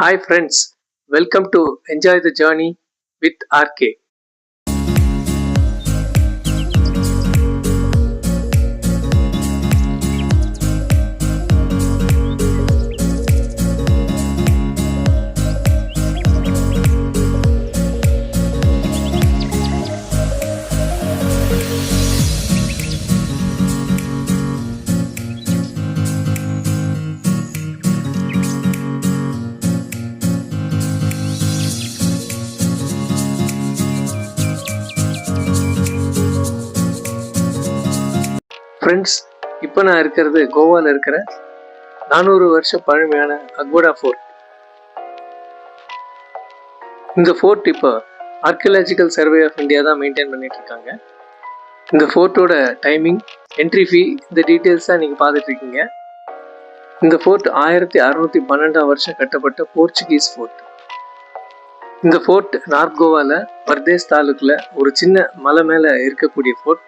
Hi friends, welcome to Enjoy the Journey with RK. Friends, இப்போ நான் இருக்கிறது கோவாவில் இருக்கிற 400 வருஷம் பழமையான அக்வடா ஃபோர்ட். இந்த ஃபோர்ட் இப்போ ஆர்கியலாஜிக்கல் சர்வே ஆஃப் இந்தியா தான் மெயின்டைன் பண்ணிட்டு இருக்காங்க. இந்த ஃபோர்ட்டோட டைமிங், என்ட்ரி ஃபீ, இந்த டீட்டெயில்ஸ் தான் நீங்கள் பார்த்துட்டு இருக்கீங்க. இந்த ஃபோர்ட் 1612 வருஷம் கட்டப்பட்ட போர்ச்சுகீஸ் ஃபோர்ட். இந்த ஃபோர்ட் நார்த் கோவாவில் பர்தேஸ் தாலுக்கில் ஒரு சின்ன மலை மேலே இருக்கக்கூடிய ஃபோர்ட்.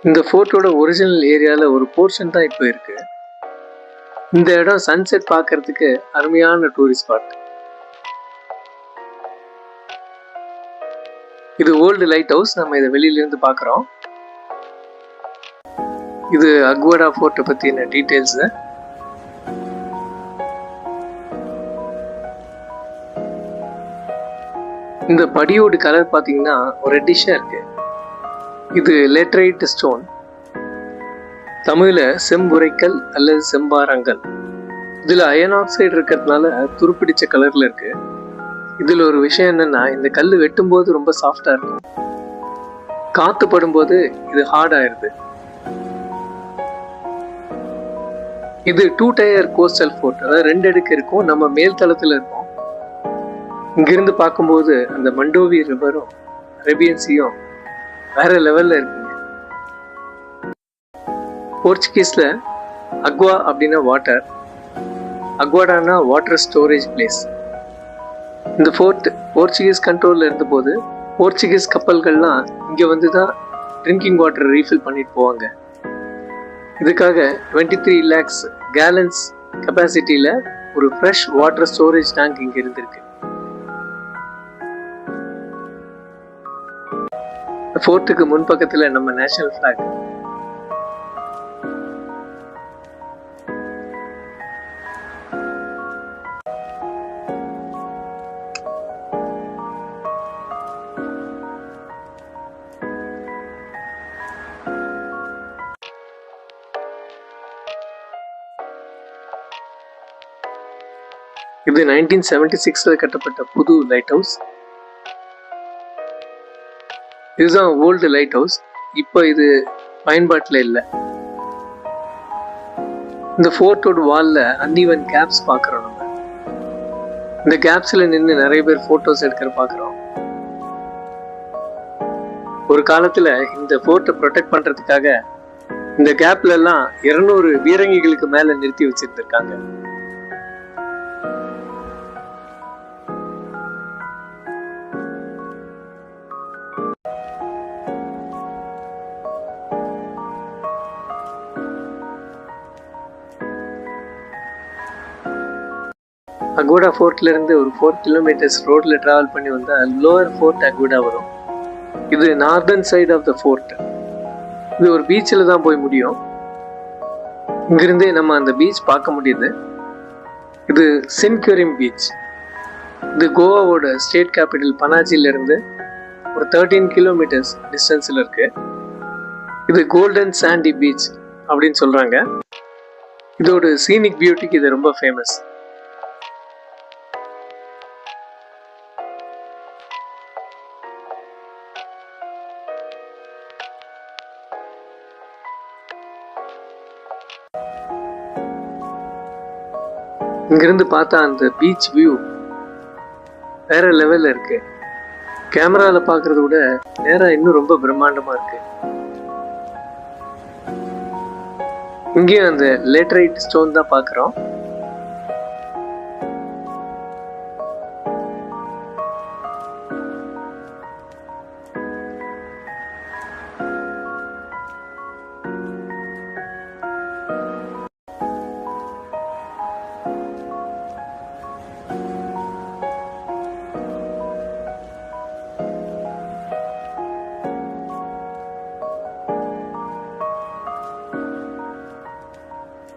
இந்த ஃபோர்ட்டோட ஒரிஜினல் ஏரியாவில் ஒரு போர்ஷன் தான் இப்போ இருக்கு. இந்த இடம் சன்செட் பார்க்கறதுக்கு அருமையான டூரிஸ்ட் ஸ்பாட். இது ஓல்டு லைட் ஹவுஸ். நம்ம இதை வெளியிலேருந்து பார்க்குறோம். இது அக்வடா ஃபோர்ட்டை பற்றின டீட்டெயில்ஸ். இந்த படியோட கலர் பார்த்தீங்கன்னா ஒரு ரெட்டிஷாக இருக்கு. இது லேட்டரைட் ஸ்டோன், தமிழில் செம்புரைக்கல் அல்லது செம்பாரங்கல். இதில் அயன் ஆக்சைடு இருக்கிறதுனால துருப்பிடிச்ச கலரில் இருக்கு. இதில் ஒரு விஷயம் என்னன்னா, இந்த கல் வெட்டும்போது ரொம்ப சாஃப்டாக இருக்கும், காற்று படும்போது இது ஹார்ட் ஆயிடுது. இது 2 டயர் கோஸ்டல் ஃபோர்ட், அதாவது 2 அடுக்கு இருக்கும். நம்ம மேல் தளத்தில் இருக்கோம். இங்கிருந்து பார்க்கும்போது அந்த மண்டோவி ரிவரும் அரேபியன் சீயும் வேற லெவல்ல இருக்குங்க. போர்ச்சுகீஸ்ல அக்வா அப்படின்னா வாட்டர், அக்வாடானா வாட்டர் ஸ்டோரேஜ் பிளேஸ். இந்த ஃபோர்ட் போர்ச்சுகீஸ் கண்ட்ரோல்ல இருந்தபோது போர்ச்சுகீஸ் கப்பல்கள்லாம் இங்க வந்து தான் ட்ரிங்கிங் வாட்டர் ரீஃபில் பண்ணிட்டு போவாங்க. இதுக்காக 23 lakhs கேலன்ஸ் கெப்பாசிட்டியில ஒரு ஃப்ரெஷ் வாட்டர் ஸ்டோரேஜ் டேங்க் இங்க இருந்திருக்கு. ஃபோர்ட்டுக்கு முன்பக்கத்தில் நம்ம நேஷனல் ஃபிளாக். இது 1976 கட்டப்பட்ட புது லைட் ஹவுஸ். இதுதான் ஓல்டு லைட் ஹவுஸ். இப்போ இது பயன்பாட்டில் இல்லை. இந்த ஃபோர்ட்டோட வால்ல அன்இவன் கேப்ஸ் பார்க்குறோம். நம்ம இந்த கேப்ஸில் நின்று நிறைய பேர் ஃபோட்டோஸ் எடுக்கிற பார்க்குறோம். ஒரு காலத்தில் இந்த ஃபோர்ட்டை ப்ரொடெக்ட் பண்ணுறதுக்காக இந்த கேப்ல எல்லாம் 200 பீரங்கிகளுக்கு மேலே நிறுத்தி வச்சிருந்திருக்காங்க. அக்வடா ஃபோர்ட்ல இருந்து ஒரு 4 கிலோமீட்டர்ஸ் ரோட்ல டிராவல் பண்ணி வந்தா லோவர் ஃபோர்ட் அக்வடா வரும். இது northern side of the fort. இது ஒரு பீச்சில் தான் போய் முடியும். இங்கிருந்தே நம்ம அந்த பீச் பார்க்க முடியுது. இது சின்குரிம் பீச். இது கோவாவோட ஸ்டேட் கேபிட்டல் பனாஜில இருந்து ஒரு 13 கிலோமீட்டர்ஸ் டிஸ்டன்ஸ்ல இருக்கு. இது கோல்டன் சாண்டி பீச் அப்படின்னு சொல்றாங்க. இதோட சீனிக் பியூட்டிக்கு இது ரொம்ப ஃபேமஸ். இங்கிருந்து பார்த்தா அந்த பீச் வியூ வேற லெவல்ல இருக்கு. கேமரால பாக்குறத விட நேரா இன்னும் ரொம்ப பிரம்மாண்டமா இருக்கு. இங்கேயும் அந்த லேட்டரைட் ஸ்டோன் தான் பாக்குறோம்.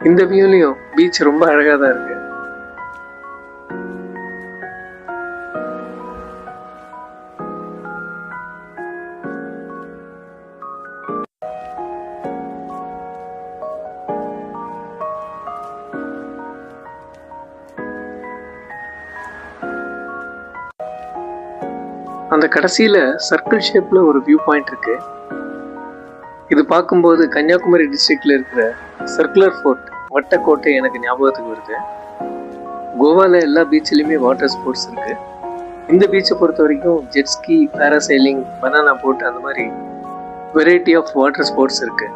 இந்த வியூலையும் பீச் ரொம்ப அழகா தான் இருக்கு. அந்த கடைசியில சர்க்கிள் ஷேப்ல ஒரு வியூ பாயிண்ட் இருக்கு. இது பார்க்கும்போது கன்னியாகுமரி டிஸ்ட்ரிக்ட்ல இருக்கிற சர்க்குலர் ஃபோர்ட் வட்டக்கோட்டை எனக்கு ஞாபகத்துக்கு வருது. கோவால எல்லா பீச்லயுமே வாட்டர் ஸ்போர்ட்ஸ் இருக்கு. இந்த பீச்சை பொறுத்த வரைக்கும் ஜெட்ஸ்கி, பேராசைலிங், பனானா போட், அந்த மாதிரி வெரைட்டி ஆஃப் வாட்டர் ஸ்போர்ட்ஸ் இருக்கு.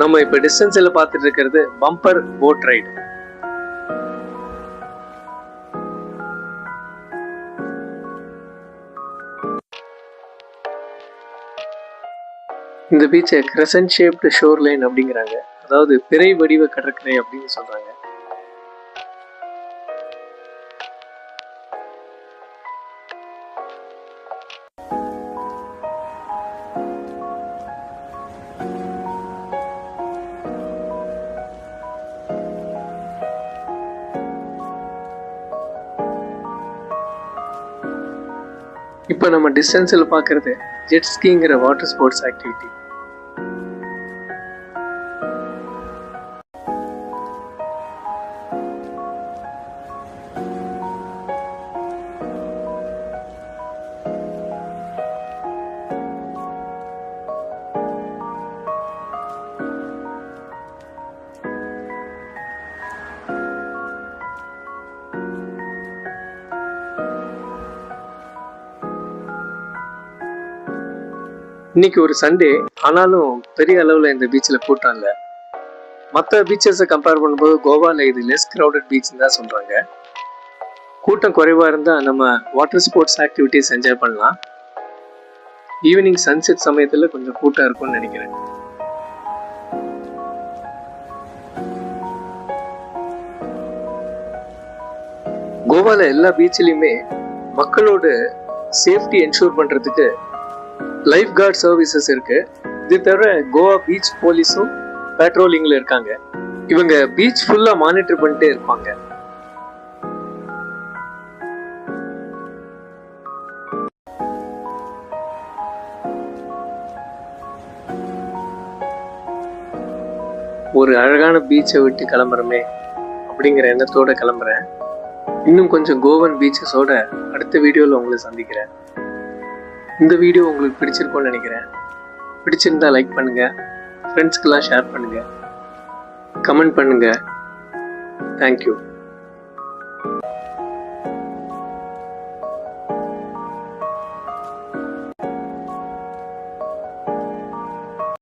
நம்ம இப்ப டிஸ்டன்ஸ்ல பார்த்துட்டு இருக்கிறது பம்பர் போட் ரைடு. இந்த பீச்சை கிரசன்ட் ஷேப்டு ஷோர் லைன் அப்படிங்கிறாங்க. அதாவது பிறை வடிவ கடற்கரை அப்படின்னு சொல்றாங்க. இப்போ நம்ம டிஸ்டன்ஸில் பார்க்கறது ஜெட் ஸ்கீங்கிற வாட்டர் ஸ்போர்ட்ஸ் ஆக்டிவிட்டி. இன்னைக்கு ஒரு சண்டே, ஆனாலும் பெரிய அளவில் இந்த பீச்சில் கூட்டம் இல்லை. மற்ற பீச்சஸை கம்பேர் பண்ணும்போது கோவாவில் இது லெஸ் க்ரௌடட் பீச்னு தான் சொல்கிறாங்க. கூட்டம் குறைவாக இருந்தால் நம்ம வாட்டர் ஸ்போர்ட்ஸ் ஆக்டிவிட்டிஸ் என்ஜாய் பண்ணலாம். ஈவினிங் சன்செட் சமயத்தில் கொஞ்சம் கூட்டம் இருக்கும்னு நினைக்கிறேன். கோவாவில் எல்லா பீச்லையுமே மக்களோட சேஃப்டி என்ஷூர் பண்ணுறதுக்கு லைஃப் கார்ட் சர்வீசஸ் இருக்கு. இது தவிர கோவா பீச் போலீஸும் பேட்ரோலிங்ல இருக்காங்க. இவங்க பீச் ஃபுல்லா மானிட்டர் பண்ணிட்டே இருப்பாங்க. ஒரு அழகான பீச்சை விட்டு கிளம்புறமே அப்படிங்கிற எண்ணத்தோட கிளம்புறேன். இன்னும் கொஞ்சம் கோவன் பீச்சஸோட அடுத்த வீடியோவில் உங்களை சந்திக்கிறேன். இந்த வீடியோ உங்களுக்கு பிடிச்சிருக்கும்னு நினைக்கிறேன். பிடிச்சிருந்தா லைக் பண்ணுங்க, ஃப்ரெண்ட்ஸ்க்கெல்லாம் ஷேர் பண்ணுங்க, கமெண்ட் பண்ணுங்க. தேங்க்யூ.